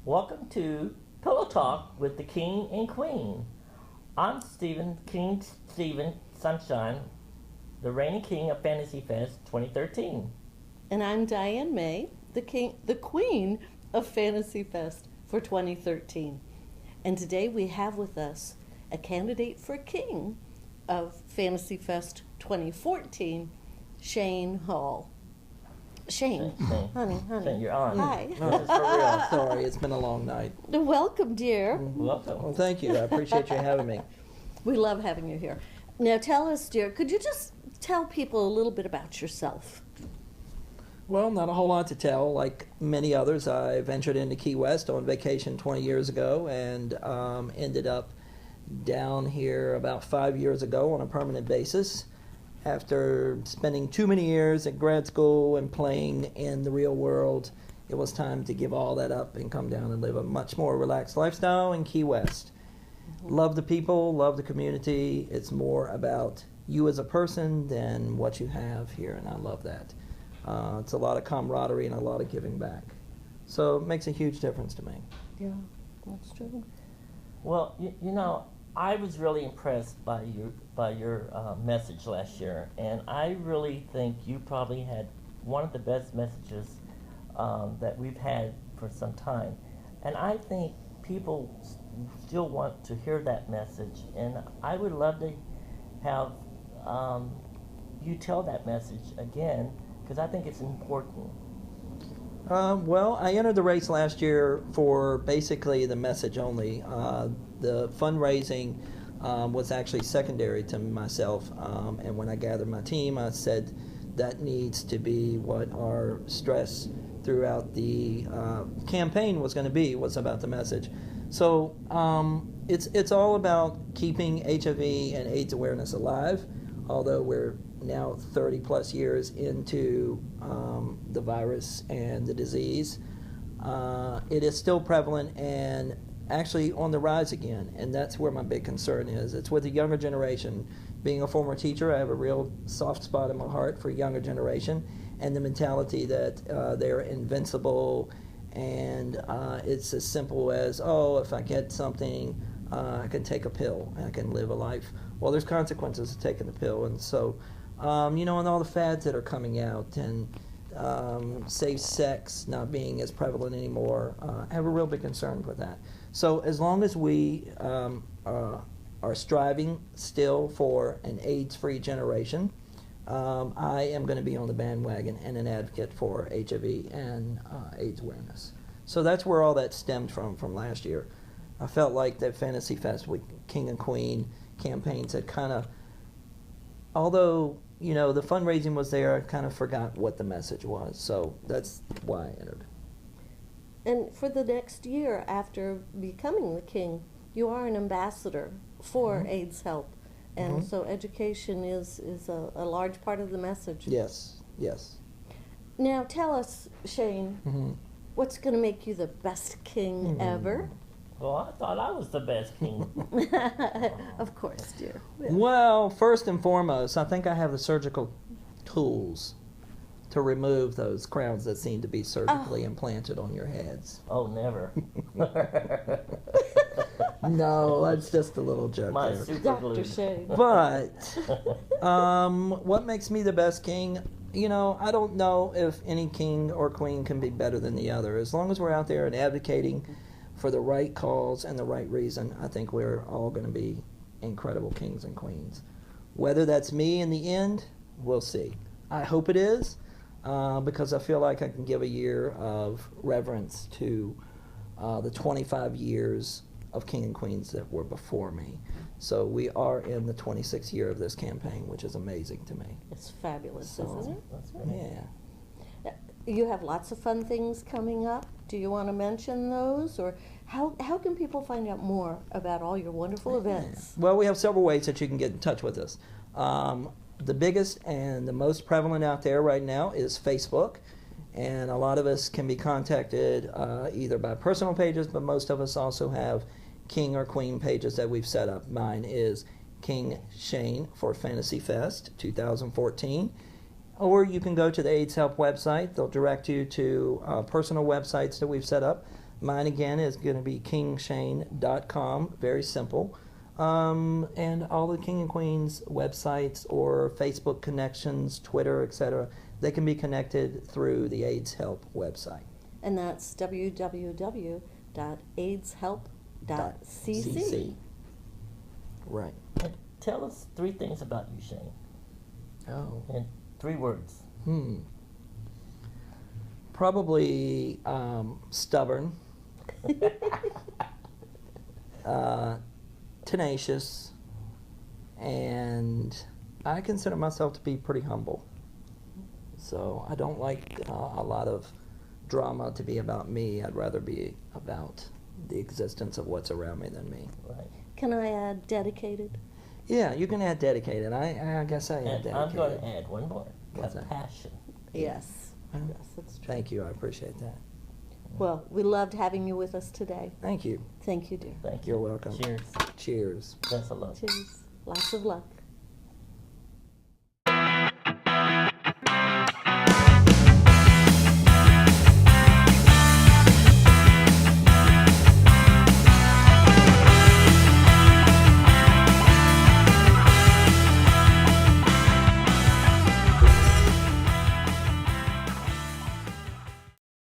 Welcome to Pillow Talk with the King and Queen. I'm King Stephen Sunshine, the reigning king of Fantasy Fest 2013. And I'm Diane May, the queen of Fantasy Fest for 2013. And today we have with us a candidate for king of Fantasy Fest 2014, Shane Hall. Shane, honey. Shane, you're on. Hi. No, it's for real. Sorry, it's been a long night. Welcome, dear. Welcome. Well, thank you. I appreciate you having me. We love having you here. Now tell us, dear, could you just tell people a little bit about yourself? Well, not a whole lot to tell. Like many others, I ventured into Key West on vacation 20 years ago and ended up down here about 5 years ago on a permanent basis. After spending too many years at grad school and playing in the real world, it was time to give all that up and come down and live a much more relaxed lifestyle in Key West. Love the people, love the community. It's more about you as a person than what you have here, and I love that. It's a lot of camaraderie and a lot of giving back. So it makes a huge difference to me. Yeah, that's true. Well, you know, I was really impressed by your message last year, and I really think you probably had one of the best messages that we've had for some time. And I think people still want to hear that message, and I would love to have you tell that message again, because I think it's important. Well, I entered the race last year for basically the message only. The fundraising was actually secondary to myself, and when I gathered my team, I said that needs to be what our stress throughout the campaign was going to be, was about the message. So it's all about keeping HIV and AIDS awareness alive, although we're now 30 plus years into the virus and the disease. It is still prevalent and actually on the rise again, and that's where my big concern is. It's with the younger generation. Being a former teacher, I have a real soft spot in my heart for younger generation and the mentality that they're invincible, and it's as simple as, oh, if I get something, I can take a pill and I can live a life. Well, there's consequences to taking the pill, and so you know, and all the fads that are coming out, and safe sex not being as prevalent anymore, I have a real big concern with that. So as long as we are striving still for an AIDS-free generation, I am going to be on the bandwagon and an advocate for HIV and AIDS awareness. So that's where all that stemmed from last year. I felt like that Fantasy Fest with King and Queen campaigns had kind of, although, you know, the fundraising was there, I kind of forgot what the message was. So that's why I entered. And for the next year after becoming the king, you are an ambassador for AIDS help. And so education is a large part of the message. Yes, yes. Now tell us, Shane, what's going to make you the best king ever? Well, I thought I was the best king. Of course, dear. Yeah. Well, first and foremost, I think I have the surgical tools to remove those crowns that seem to be surgically implanted on your heads. Oh, never. No, that's just a little joke My there. super Dr. glue. Shane. But what makes me the best king? You know, I don't know if any king or queen can be better than the other. As long as we're out there and advocating for the right cause and the right reason, I think we're all going to be incredible kings and queens. Whether that's me in the end, we'll see. I hope it is, because I feel like I can give a year of reverence to the 25 years of king and queens that were before me. So we are in the 26th year of this campaign, which is amazing to me. It's fabulous, So, isn't it? That's right. Yeah. You have lots of fun things coming up. Do you want to mention those? Or how can people find out more about all your wonderful events? Well, we have several ways that you can get in touch with us. The biggest and the most prevalent out there right now is Facebook. And a lot of us can be contacted either by personal pages, but most of us also have king or queen pages that we've set up. Mine is King Shane for Fantasy Fest 2014. Or you can go to the AIDS Help website. They'll direct you to personal websites that we've set up. Mine again is going to be kingshane.com. Very simple. And all the King and Queens websites or Facebook connections, Twitter, etc., they can be connected through the AIDS Help website. And that's www.aidshelp.cc. Right. And tell us 3 things about you, Shane. Oh. In 3 words. Probably stubborn, tenacious, and I consider myself to be pretty humble. So I don't like a lot of drama to be about me. I'd rather be about the existence of what's around me than me. Right. Can I add dedicated? Yeah, you can add dedicated. I guess I add And dedicated. I'm going to add one more. What's that? Compassion. Yes. Yes, that's true. Thank you. I appreciate that. Well, we loved having you with us today. Thank you. Thank you, dear. Thank you. You're welcome. Cheers. Cheers. Best of luck. Cheers. Lots of luck.